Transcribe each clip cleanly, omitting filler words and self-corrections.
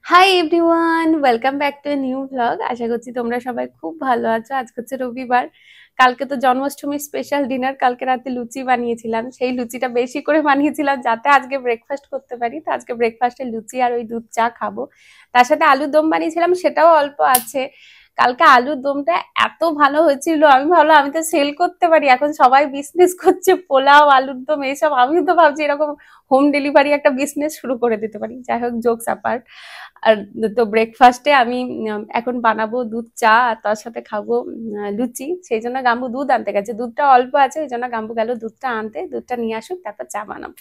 High everyone, welcome back to a new vlog. আশা করছি তোমরা সবাই খুব ভালো আছো। আজকে হচ্ছে রবিবার, কালকে তো জন্মাষ্টমীর স্পেশাল ডিনার। কালকে রাতে লুচি বানিয়েছিলাম, সেই লুচিটা বেশি করে বানিয়েছিলাম যাতে আজকে ব্রেকফাস্ট করতে পারি। তো আজকে ব্রেকফাস্টে লুচি আর ওই দুধ চা খাবো। তার সাথে আলুর দম বানিয়েছিলাম, সেটাও অল্প আছে। কালকে আলুর দমটা এত ভালো হয়েছিল, আমি ভাবলাম আমি তো সেল করতে পারি। এখন সবাই বিজনেস করছে, পোলাও আলুর দম এইসব, আমিও তো ভাবছি এরকম হোম ডেলিভারি একটা বিজনেস শুরু করে দিতে পারি। যাই হোক, জোকস অ্যাপার্ট। আর তো ব্রেকফাস্টে আমি এখন বানাবো দুধ চা, আর তার সাথে খাবো লুচি। সেই জন্য গাম্বু দুধ আনতে গেছে, দুধটা অল্প আছে, ওই জন্য গাম্বু গেল দুধটা আনতে। দুধটা নিয়ে আসুক, তারপর চা বানাবো।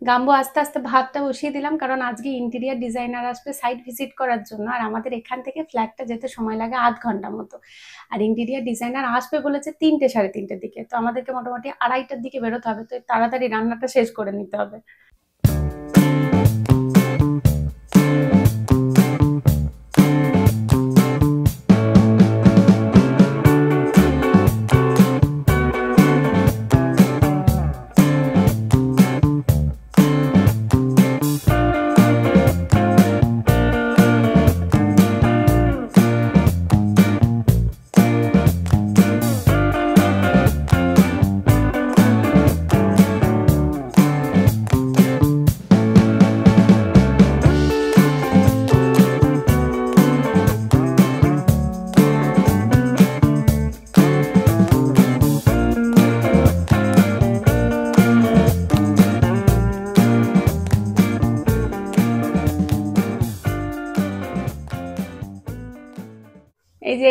গাম্বু আস্তে আস্তে ভাতটা বসিয়ে দিলাম, কারণ আজকে ইন্টেরিয়ার ডিজাইনার আসবে সাইট ভিজিট করার জন্য। আর আমাদের এখান থেকে ফ্ল্যাটটা যেতে সময় লাগে আধ ঘন্টা মতো। আর ইন্টেরিয়ার ডিজাইনার আসবে বলেছে 3টে সাড়ে 3টের দিকে, তো আমাদেরকে মোটামুটি 2:30টার দিকে বেরোতে হবে। তো তাড়াতাড়ি রান্নাটা শেষ করে নিতে হবে।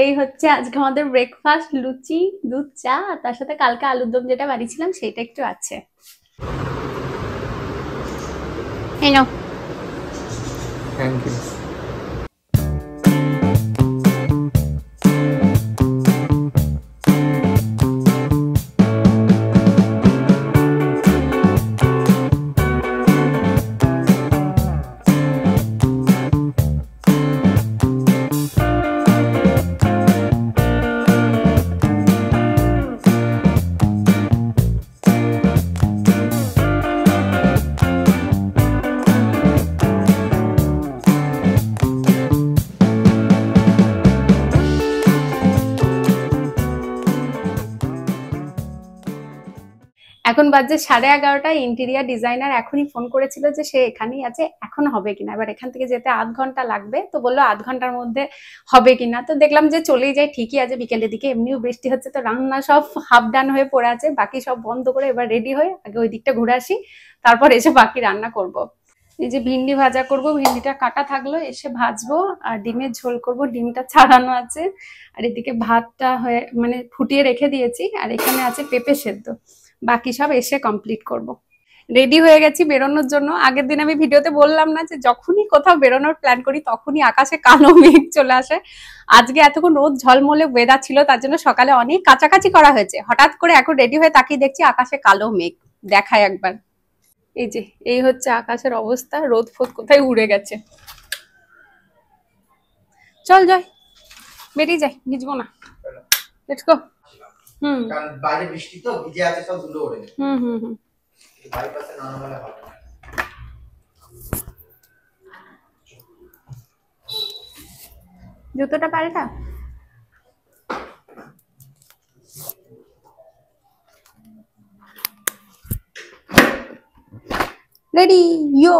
এই হচ্ছে আজকে আমাদের ব্রেকফাস্ট, লুচি দুধ চা, আর তার সাথে কালকে আলুর দম যেটা বানিয়েছিলাম সেটা একটু আছে। এই নাও। Thank you. এখন বাজে 11:30। ইন্টেরিয়ার ডিজাইনার এখনই ফোন করেছিল যে সে এখানেই আছে, এখন হবে কিনা। এবার এখান থেকে যেতে আধ ঘন্টা লাগবে, তো বললো আধ ঘন্টার মধ্যে হবে কিনা। তো দেখলাম যে চলেই যায়, ঠিকই আছে। বিকেলের দিকে এমনিও বৃষ্টি হচ্ছে, তো রান্না সব হাফ ডান হয়ে পড়ে আছে, বাকি সব বন্ধ করে এবার রেডি হয়ে আগে ওই দিকটা ঘুরে আসি, তারপর এসে বাকি রান্না করব। এই যে ভিন্ডি ভাজা করব, ভিন্ডিটা কাটা থাকলো, এসে ভাজবো। আর ডিমের ঝোল করব, ডিমটা ছাড়ানো আছে। আর এদিকে ভাতটা হয়ে মানে ফুটিয়ে রেখে দিয়েছি, আর এখানে আছে পেঁপে সেদ্ধ। বাকি সব এসে কমপ্লিট করব। রেডি হয়ে গেছি বেরোনোর জন্য। আগের দিন আমি ভিডিওতে বললাম না যে যখনই কোথাও বেরোনোর প্ল্যান করি তখনই আকাশে কালো মেঘ চলে আসে। আজকে এতক্ষণ রোদ ঝলমলে ওয়েদার ছিল, তার জন্য সকালে অনেক কাছাকাছি করা হয়েছে। হঠাৎ করে এখন রেডি হয়ে তাকিয়ে দেখছি আকাশে কালো মেঘ। দেখায় একবার, এই যে এই হচ্ছে আকাশের অবস্থা, রোদ ফোদ কোথায় উড়ে গেছে। চল যাই, বেরিয়ে যাই, ভিজবো না। Let's go. হুম, কারণ বাইরে বৃষ্টি তো ভিজে আছে, সব ধুলো ওড়ে যাবে। হুম, হুম, হুম। বাইপাসে নামানো হলে হবে না। জুতোটা পাল্টা। রেডি, ইয়ো।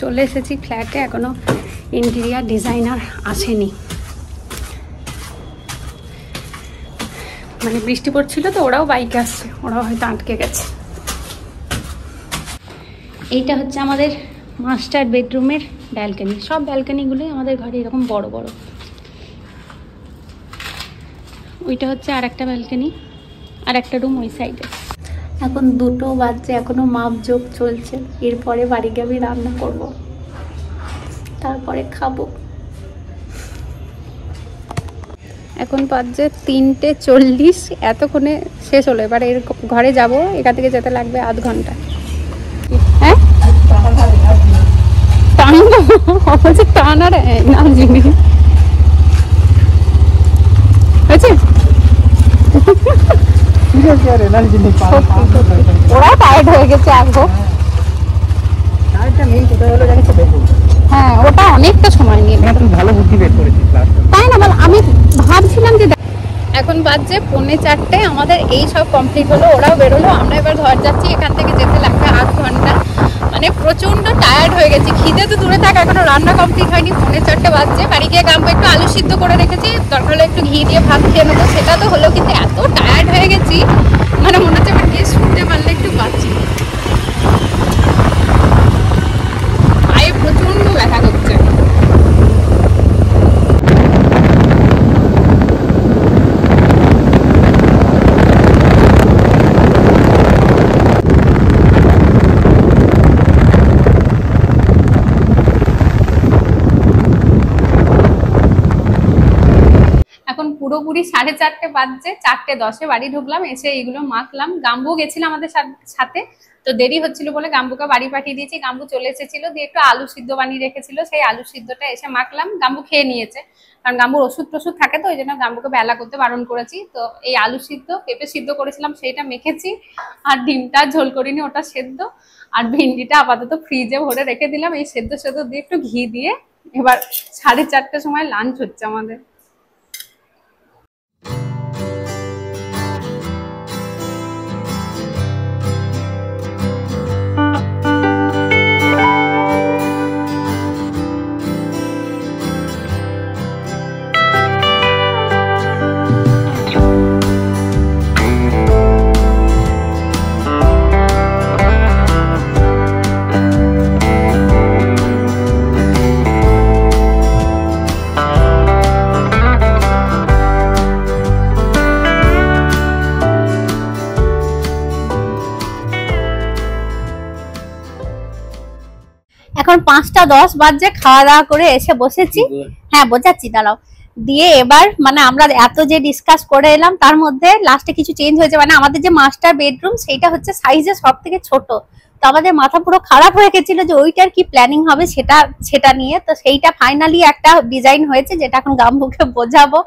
চলে এসেছি ফ্ল্যাটে, এখনো ইন্টেরিয়ার ডিজাইনার আসেনি। মানে বৃষ্টি পড়ছিল তো ওরাও বাইকে আসছে, ওরাও হয়তো আটকে গেছে। এইটা হচ্ছে আমাদের মাস্টার বেডরুমের ব্যালকনি। সব ব্যালকনিগুলোই আমাদের ঘরে এরকম বড় বড়। ওইটা হচ্ছে আর একটা ব্যালকনি, আর একটা রুম ওই সাইডে। এখন 2টো বাজছে, এখনো মাপজোক চলছে। এরপরে বাড়ি গিয়ে আমি রান্না করব, তারপরে খাবো। এখন বাজছে 3:40, এতক্ষণে শেষ হলো। এবার এর ঘরে যাব, এখান থেকে যেতে লাগবে আধ ঘন্টা। হ্যাঁ টানার না জিনিস হয়েছে। ওরা টায়ার্ড হয়ে গেছে আগো। হ্যাঁ ওটা অনেকটা সময় নিয়ে ভালো বুদ্ধি বের করেছিস, তাই না বল। আমি ভাবছিলাম যে এখন বাজছে 3:45, আমাদের এই সব কমপ্লিট হলো, ওরাও বেরোলো, আমরা এবার ঘর যাচ্ছি। এখান থেকে যেতে লাগবে আধ ঘন্টা। মানে প্রচন্ড টায়ার্ড হয়ে গেছি, খিদে তো দূরে থাক, এখনো রান্না কমপ্লিট হয়নি। 3:45 বাজছে। বাড়ি গিয়ে গাম্বু একটু আলু সিদ্ধ করে রেখেছি, দরকার হলে একটু ঘি দিয়ে ভাত খেয়ে নেবো। সেটা তো হলো, কিন্তু এত টায়ার্ড হয়ে গেছি মানে মনে হচ্ছে আমার গিয়ে শুনতে পারলে একটু বাঁচি। পায়ে প্রচন্ড ব্যথা করছে। এখন পুরোপুরি 4:30 বাজছে, 4:10 বাড়ি ঢুকলাম, এসে এইগুলো মাখলাম। গাম্বু গেছিল আমাদের সাথে, তো দেরি হচ্ছিল বলে গাম্বুকে বাড়ি পাঠিয়ে দিয়েছি। গাম্বু চলে এসেছিল, দিয়ে একটু আলু সিদ্ধ বানিয়ে রেখেছিল, সেই আলু সিদ্ধটা এসে মাখলাম। গাম্বু খেয়ে নিয়েছে, কারণ গাম্বুর ওষুধ টষুধ থাকে, তো ওই জন্য গাম্বুকে বেলা করতে বারণ করেছি। তো এই আলু সিদ্ধ, পেঁপে সিদ্ধ করেছিলাম সেইটা মেখেছি, আর ডিমটা ঝোল করিনি, ওটা সেদ্ধ। আর ভিন্ডিটা আপাতত ফ্রিজে ভরে রেখে দিলাম। এই সেদ্ধ সেদ্ধ দিয়ে একটু ঘি দিয়ে এবার 4:30 সময় লাঞ্চ হচ্ছে আমাদের। এখন 5:10 বাজে, খাওয়া দাওয়া করে এসে বসেছি। হ্যাঁ বোঝাচ্ছি, দাঁড়াও। দিয়ে এবার মানে আমরা এত যে ডিসকাস করে এলাম, তার মধ্যে লাস্টে কিছু চেঞ্জ হয়েছে। মানে আমাদের যে মাস্টার বেডরুম, সেইটা হচ্ছে সাইজে সব থেকে ছোট। তো আমাদের মাথা পুরো খারাপ হয়ে গেছিল যে ওইটার কি প্ল্যানিং হবে সেটা নিয়ে। তো সেইটা ফাইনালি একটা ডিজাইন হয়েছে, যেটা এখন গাম্বুকে বোঝাবো।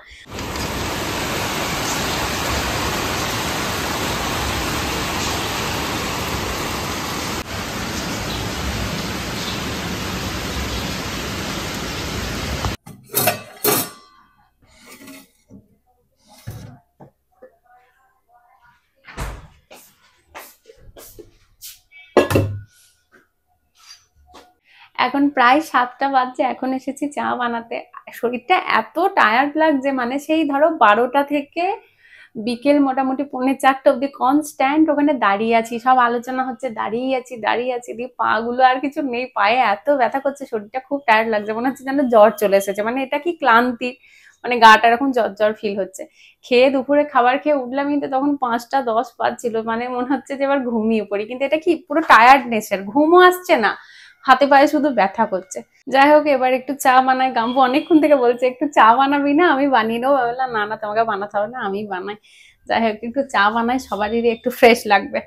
এখন প্রায় 7টা বাজছে, এখন এসেছি চা বানাতে। শরীরটা এত টায়ার্ড লাগছে, মানে সেই ধরো 12টা থেকে বিকেল মোটামুটি 3:45 অব্দি কনস্ট্যান্ট ওখানে দাঁড়িয়ে আছি, সব আলোচনা হচ্ছে, দাঁড়িয়ে আছি দিয়ে পা গুলো আর কিছু নেই, পায়ে এত ব্যথা করছে, শরীরটা খুব টায়ার্ড লাগছে, মনে হচ্ছে যেন জ্বর চলে এসেছে। মানে এটা কি ক্লান্তি, মানে গাটা এরকম জ্বর জ্বর ফিল হচ্ছে। খেয়ে দুপুরে খাবার খেয়ে উঠলাম, কিন্তু তখন 5:10 বাজছিল, মানে মনে হচ্ছে যে এবার ঘুমিয়ে পড়ি। কিন্তু এটা কি পুরো টায়ার্ডনেসের, ঘুমও আসছে না, হাতে পায়ে শুধু ব্যথা করছে। যাই হোক, এবার একটু চা বানাই। গাম্বু অনেকক্ষণ থেকে বলছে একটু চা বানাবি না, আমি বানিয়ে নেবো। বললাম না না, তোমাকে বানাতে হবে না, আমি বানাই। যাই হোক, একটু চা বানাই, সবারই একটু ফ্রেশ লাগবে।